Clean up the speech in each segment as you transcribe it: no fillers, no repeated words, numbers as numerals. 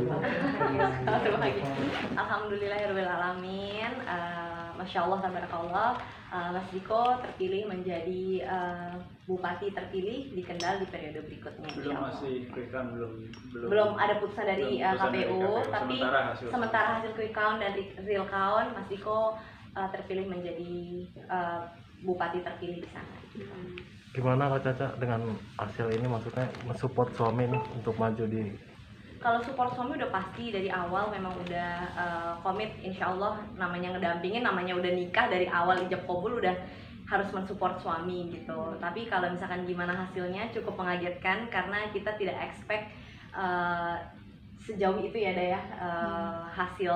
Berbahagia. Alhamdulillahirobbilalamin. Masya Allah, tabarakallah. Mas Diko terpilih menjadi bupati terpilih di Kendal di periode berikutnya. Belum, masih quick count belum ada putusan dari KPU, tapi sementara hasil quick count dan real count, Mas Diko terpilih menjadi bupati terpilih di sana. Gimana Kak Caca dengan hasil ini, maksudnya mensupport suami nih untuk maju di... Kalau support suami udah pasti dari awal, memang udah komit, insya Allah namanya ngedampingin, namanya udah nikah, dari awal ijab kabul udah harus mensupport suami gitu. Tapi kalau misalkan gimana hasilnya, cukup mengagetkan karena kita tidak expect sejauh itu ya Daya, hasil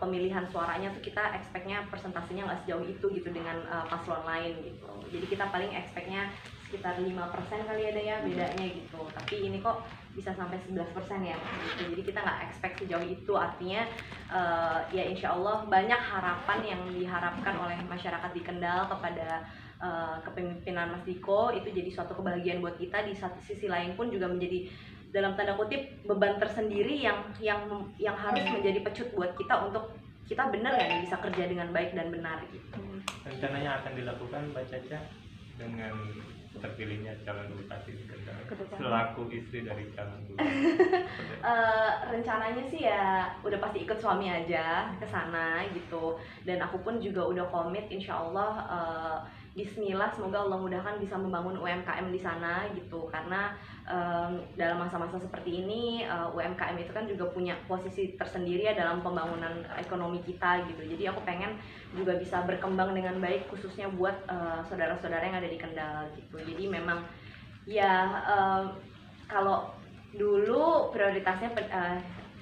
pemilihan suaranya tuh kita expect-nya persentasenya nggak sejauh itu gitu dengan paslon lain gitu. Jadi kita paling expect-nya sekitar 5% kali ada ya bedanya gitu. Tapi ini kok bisa sampai 11% ya gitu. Jadi kita nggak expect sejauh itu, artinya ya insya Allah banyak harapan yang diharapkan oleh masyarakat di Kendal kepada kepemimpinan Mas Diko. Itu jadi suatu kebahagiaan buat kita. Di satu sisi lain pun juga menjadi dalam tanda kutip beban tersendiri yang harus menjadi pecut buat kita untuk kita benar nggak nih bisa kerja dengan baik dan benar gitu. Rencananya akan dilakukan Mbak Caca dengan terpilihnya calon bupati di Kendal selaku istri dari calon bupati? Rencananya sih ya udah pasti ikut suami aja ke sana gitu, dan aku pun juga udah komit insya Allah Bismillah, semoga Allah mudahkan bisa membangun UMKM di sana gitu, karena dalam masa-masa seperti ini UMKM itu kan juga punya posisi tersendiri ya dalam pembangunan ekonomi kita gitu. Jadi aku pengen juga bisa berkembang dengan baik, khususnya buat saudara-saudara yang ada di Kendal gitu. Jadi memang ya kalau dulu prioritasnya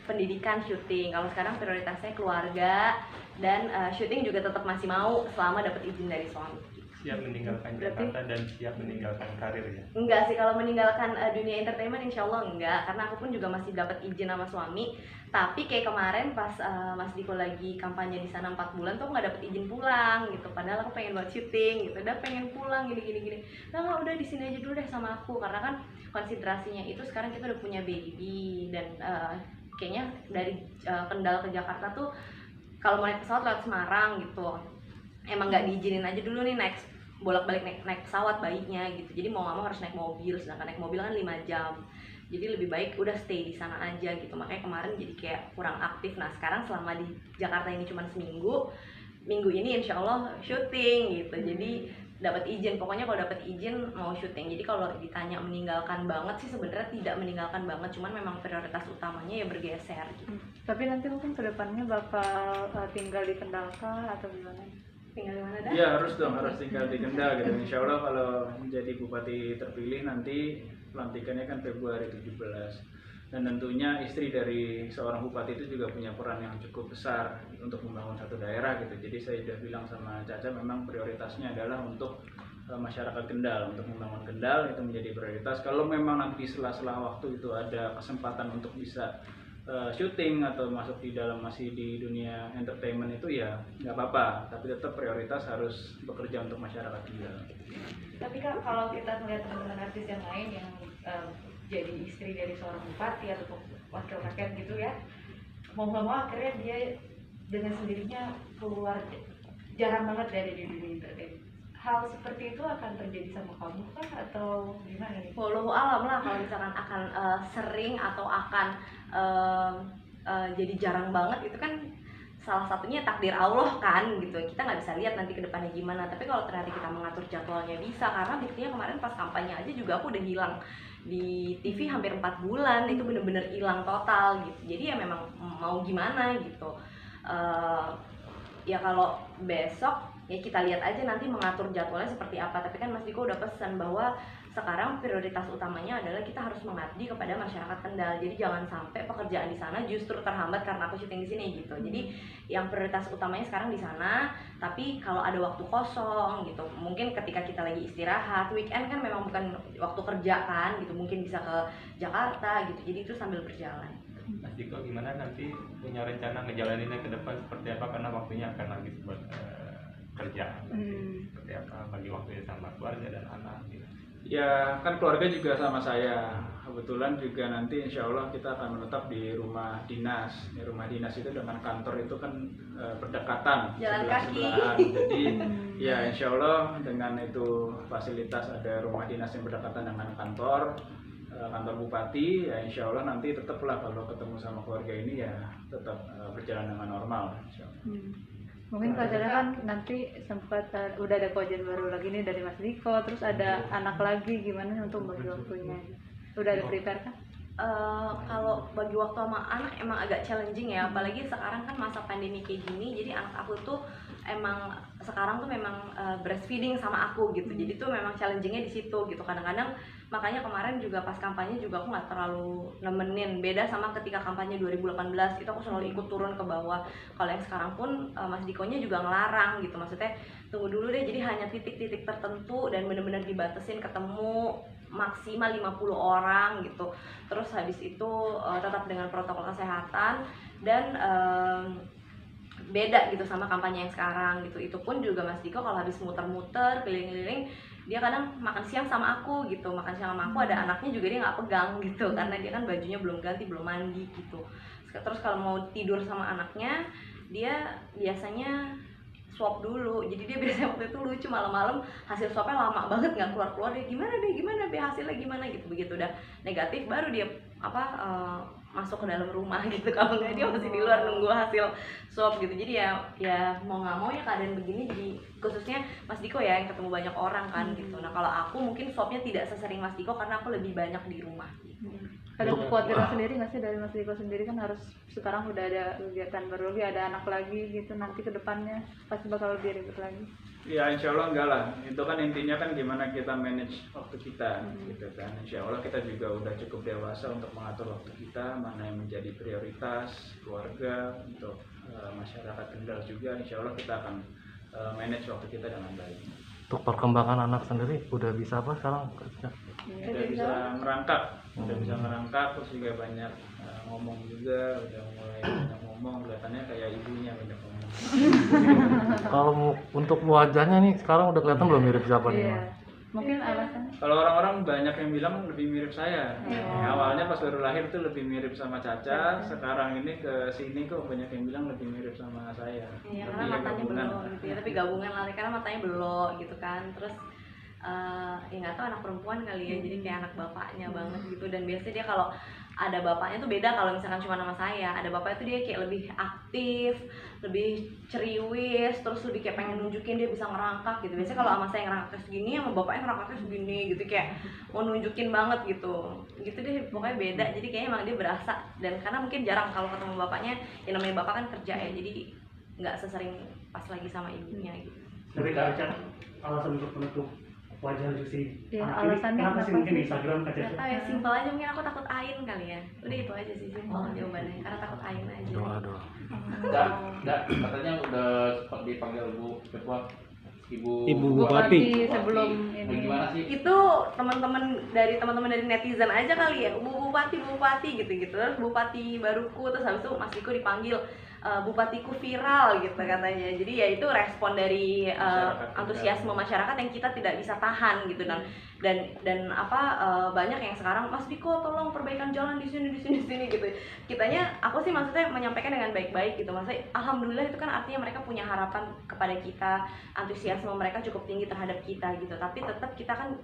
pendidikan, syuting, kalau sekarang prioritasnya keluarga, dan syuting juga tetap masih mau selama dapat izin dari suami. Siap meninggalkan Jakarta dan siap meninggalkan karir ya? Enggak sih, kalau meninggalkan dunia entertainment insya Allah enggak, karena aku pun juga masih dapat izin sama suami. Tapi kayak kemarin pas Mas Diko lagi kampanye di sana 4 bulan tuh nggak dapet izin pulang gitu, padahal aku pengen buat syuting gitu, udah pengen pulang gini. Nah udah di sini aja dulu deh sama aku, karena kan konsiderasinya itu sekarang kita udah punya baby, dan kayaknya dari Kendal ke Jakarta tuh kalau mau naik pesawat lewat Semarang gitu, emang nggak diizinin aja dulu nih bolak-balik naik pesawat bayinya gitu. Jadi mau nggak mau harus naik mobil, sedangkan naik mobil kan 5 jam. Jadi lebih baik udah stay di sana aja gitu. Makanya kemarin jadi kayak kurang aktif. Nah sekarang selama di Jakarta ini cuma seminggu, minggu ini insya Allah syuting gitu. Jadi dapat izin, pokoknya kalau dapat izin mau syuting. Jadi kalau ditanya meninggalkan banget sih sebenarnya tidak meninggalkan banget, cuman memang prioritas utamanya ya bergeser gitu. Tapi nanti mungkin kedepannya bakal tinggal di Kendal kah atau gimana? Tinggal di mana dah? Iya harus dong, harus tinggal di Kendal gitu. Insya Allah kalau menjadi bupati terpilih nanti pelantikannya kan Februari 17. Dan tentunya istri dari seorang bupati itu juga punya peran yang cukup besar untuk membangun satu daerah gitu. Jadi saya sudah bilang sama Caca, memang prioritasnya adalah untuk masyarakat Kendal, untuk membangun Kendal itu menjadi prioritas. Kalau memang nanti sela-sela waktu itu ada kesempatan untuk bisa syuting atau masuk di dalam masih di dunia entertainment itu ya nggak apa-apa, tapi tetap prioritas harus bekerja untuk masyarakat Kendal. Tapi Kak, kalau kita melihat teman-teman artis yang lain yang jadi istri dari seorang bupati atau wakil rakyat gitu ya, mau nggak mau akhirnya dia dengan sendirinya keluar, jarang banget dari dunia entertainment. Hal seperti itu akan terjadi sama kamu kah atau gimana nih? Wallahu alam lah kalau misalkan akan sering atau akan jadi jarang banget, itu kan salah satunya takdir Allah kan gitu. Kita nggak bisa lihat nanti ke depannya gimana, tapi kalau ternyata kita mengatur jadwalnya bisa, karena buktinya kemarin pas kampanye aja juga aku udah hilang di TV hampir 4 bulan, itu bener-bener hilang total gitu. Jadi ya memang mau gimana gitu. Ya kalau besok ya kita lihat aja nanti mengatur jadwalnya seperti apa. Tapi kan Mas Diko udah pesan bahwa sekarang prioritas utamanya adalah kita harus mengabdi kepada masyarakat Kendal. Jadi jangan sampai pekerjaan di sana justru terhambat karena aku syuting di sini gitu. Jadi yang prioritas utamanya sekarang di sana. Tapi kalau ada waktu kosong gitu, mungkin ketika kita lagi istirahat, weekend kan memang bukan waktu kerja kan gitu, mungkin bisa ke Jakarta gitu. Jadi itu sambil berjalan. Mas Diko gimana nanti punya rencana ngejalaninnya ke depan seperti apa, karena waktunya akan habis buat kerjaan nanti seperti apa, bagi waktunya sama keluarga dan anak gitu. Ya kan keluarga juga sama saya kebetulan juga nanti insya Allah kita akan menetap di rumah dinas. Di rumah dinas itu dengan kantor itu kan berdekatan, Jalan kaki. sebelah-sebelahan. Jadi ya insya Allah dengan itu fasilitas ada rumah dinas yang berdekatan dengan kantor bupati, ya insya Allah nanti tetaplah kalau ketemu sama keluarga ini ya tetap berjalan dengan normal. Insya Allah. Mungkin Kak Caca kan nanti sempat udah ada kewajiban baru lagi nih dari Mas Diko, terus ada anak lagi, gimana untuk bagi waktunya? Udah ada prepare kan? Kalau bagi waktu sama anak emang agak challenging ya, apalagi sekarang kan masa pandemi kayak gini, jadi anak aku tuh emang sekarang tuh memang breastfeeding sama aku gitu, jadi tuh memang challengingnya di situ gitu. Kadang-kadang makanya kemarin juga pas kampanye juga aku nggak terlalu nemenin, beda sama ketika kampanye 2018 itu aku selalu ikut turun ke bawah. Kalau yang sekarang pun Mas Dikonya juga ngelarang gitu, maksudnya tunggu dulu deh, jadi hanya titik-titik tertentu dan benar-benar dibatasin ketemu maksimal 50 orang gitu. Terus habis itu tetap dengan protokol kesehatan dan beda gitu sama kampanye yang sekarang gitu. Itu pun juga Mas Diko kalau habis muter-muter keliling-keliling dia kadang makan siang sama aku gitu, makan siang sama aku, ada anaknya juga dia nggak pegang gitu karena dia kan bajunya belum ganti, belum mandi gitu. Terus kalau mau tidur sama anaknya dia biasanya swab dulu, jadi dia biasanya waktu itu lucu, malam-malam hasil swabnya lama banget nggak keluar-keluar, dia gimana deh hasilnya gimana gitu. Begitu udah negatif baru dia masuk ke dalam rumah gitu, kalau nggak dia masih di luar nunggu hasil swab gitu. Jadi ya mau nggak mau ya keadaan begini, jadi khususnya Mas Diko ya yang ketemu banyak orang kan gitu. Nah kalau aku mungkin swabnya tidak sesering Mas Diko karena aku lebih banyak di rumah gitu. Ada kekhawatiran sendiri nggak sih dari Mas Diko sendiri, kan harus sekarang udah ada kegiatan baru lagi, ada anak lagi gitu, nanti ke depannya pasti bakal lebih ribet lagi. Ya insya Allah enggak lah, itu kan intinya kan gimana kita manage waktu kita gitu kan. Insya Allah kita juga udah cukup dewasa untuk mengatur waktu kita, mana yang menjadi prioritas keluarga, untuk masyarakat Kendal juga. Insya Allah kita akan manage waktu kita dengan baik. Untuk perkembangan anak sendiri udah bisa apa sekarang? Udah bisa merangkak, terus juga banyak ngomong juga, udah mulai banyak ngomong, kelihatannya kayak ibunya banyak ngomong. Kalau untuk wajahnya nih sekarang udah kelihatan belum mirip siapa nih? Iya. Mas? Mungkin alasannya Kalau orang-orang banyak yang bilang lebih mirip saya. Awalnya pas baru lahir tuh lebih mirip sama Caca, sekarang ini ke sini kok banyak yang bilang lebih mirip sama saya. Iya, Lebih karena matanya gabungan. belok gitu ya, tapi gabungan lah karena matanya belok gitu kan. Terus ya nggak tahu anak perempuan kali ya, jadi kayak anak bapaknya banget gitu. Dan biasanya dia kalau ada bapaknya tuh beda kalau misalkan cuma nama saya, ada bapaknya tuh dia kayak lebih aktif, lebih ceriwis, terus lebih kayak pengen nunjukin dia bisa ngerangkak gitu. Biasanya kalau sama saya ngerangkak segini, sama bapaknya ngerangkaknya segini gitu, kayak mau nunjukin banget gitu deh, pokoknya beda. Jadi kayaknya emang dia berasa, dan karena mungkin jarang kalau ketemu bapaknya, yang namanya bapak kan kerja ya, jadi nggak sesering pas lagi sama ibunya gitu. Tapi Kak Caca, alasan untuk menutup wajah si Ya, anak ini alasannya kenapa sih? kenapa Mungkin sih? Instagram Kak Nggak Caca? tahu ya, simpel aja, mungkin aku takut ain kali ya. Udah itu aja sih simpel jawabannya, karena takut ain aja. Doa. Enggak, katanya udah sempat dipanggil Bu Ketua, Ibu Bupati sebelum ini. Gimana sih? Itu teman-teman dari netizen aja kali ya, bupati gitu-gitu. Terus bupati baruku, terus habis itu Mas Diko dipanggil bupatiku viral gitu katanya. Jadi ya itu respon dari antusiasme masyarakat yang kita tidak bisa tahan gitu. Dan banyak yang sekarang, Mas Diko tolong perbaikan jalan di sini gitu. Aku sih maksudnya menyampaikan dengan baik-baik gitu. Maksudnya alhamdulillah itu kan artinya mereka punya harapan kepada kita, antusiasme mereka cukup tinggi terhadap kita gitu. Tapi tetap kita kan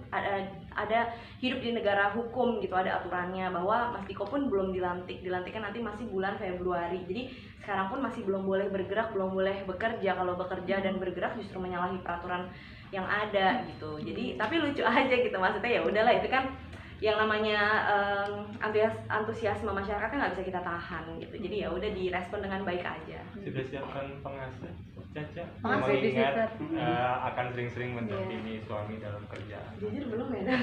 ada hidup di negara hukum gitu, ada aturannya bahwa Mas Diko pun belum dilantikkan nanti masih bulan Februari. Jadi sekarang pun masih belum boleh bergerak, belum boleh bekerja. Kalau bekerja dan bergerak justru menyalahi peraturan yang ada gitu. Jadi tapi lucu aja gitu, maksudnya ya udahlah, itu kan yang namanya antusiasme masyarakat kan nggak bisa kita tahan gitu. Jadi ya udah direspon dengan baik aja. Sudah siapkan pengasuh Caca, Pengasuh mengingat babysitter. akan sering-sering mendampingi suami dalam kerjaan. Jujur belum ya Dan?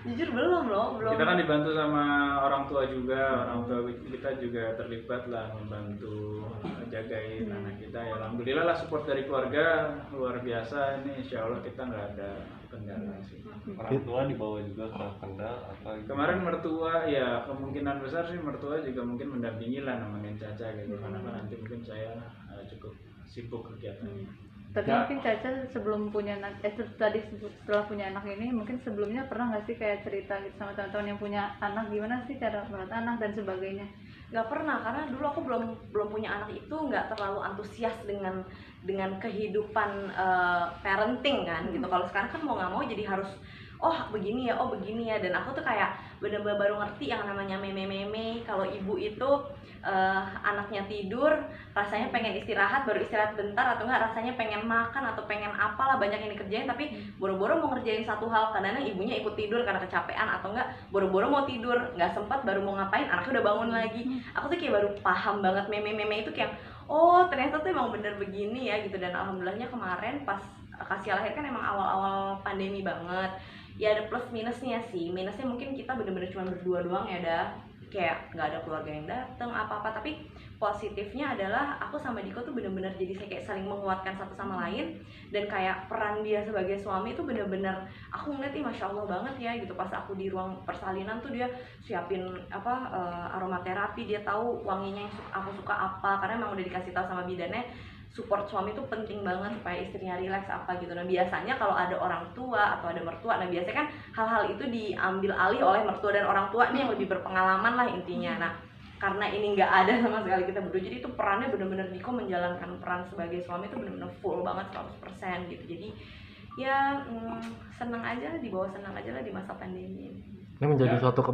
Jujur belum loh, belum. Kita kan dibantu sama orang tua juga, orang tua kita juga terlibat lah membantu jagain anak kita. Ya alhamdulillah lah, support dari keluarga luar biasa. Ini insya Allah kita nggak ada kendala sih. Orang tua dibawa juga ke Kendal apa gitu? Kemarin mertua ya kemungkinan besar sih mertua juga mungkin mendampingi lah nemenin Caca gitu, karena kan nanti mungkin saya cukup sibuk kegiatannya. Tapi Ya. mungkin Caca sebelum punya anak, setelah punya anak ini mungkin sebelumnya pernah nggak sih kayak cerita gitu sama teman-teman yang punya anak gimana sih cara merawat anak dan sebagainya? Nggak pernah, karena dulu aku belum punya anak itu nggak terlalu antusias dengan kehidupan parenting kan gitu. Kalau sekarang kan mau nggak mau jadi harus oh begini ya, dan aku tuh kayak bener-bener baru ngerti yang namanya meme kalau ibu itu anaknya tidur rasanya pengen istirahat, baru istirahat bentar, atau enggak rasanya pengen makan atau pengen apalah banyak yang dikerjain tapi boro-boro mau ngerjain satu hal, kadang-kadang ibunya ikut tidur karena kecapean, atau enggak boro-boro mau tidur nggak sempat, baru mau ngapain anaknya udah bangun lagi. Aku tuh kayak baru paham banget meme itu kayak oh ternyata tuh emang bener begini ya gitu. Dan alhamdulillahnya kemarin pas Kasih lahir kan emang awal-awal pandemi banget ya, ada plus minusnya sih. Minusnya mungkin kita bener-bener cuma berdua doang ya dah, kayak nggak ada keluarga yang datang apa-apa. Tapi positifnya adalah aku sama Diko tuh bener-bener jadi kayak saling menguatkan satu sama lain, dan kayak peran dia sebagai suami itu bener-bener aku ngeliat masya Allah banget ya gitu. Pas aku di ruang persalinan tuh dia siapin aromaterapi, dia tahu wanginya yang aku suka apa, karena emang udah dikasih tahu sama bidannya support suami itu penting banget supaya istrinya rileks apa gitu. Nah biasanya kalau ada orang tua atau ada mertua, nah biasanya kan hal-hal itu diambil alih oleh mertua dan orang tua nih yang lebih berpengalaman lah intinya. Nah karena ini nggak ada sama sekali kita berdua, jadi itu perannya bener-bener Diko menjalankan peran sebagai suami itu bener-bener full banget 100% gitu. Jadi ya senang aja, dibawa senang aja lah di masa pandemi ini. Ini menjadi suatu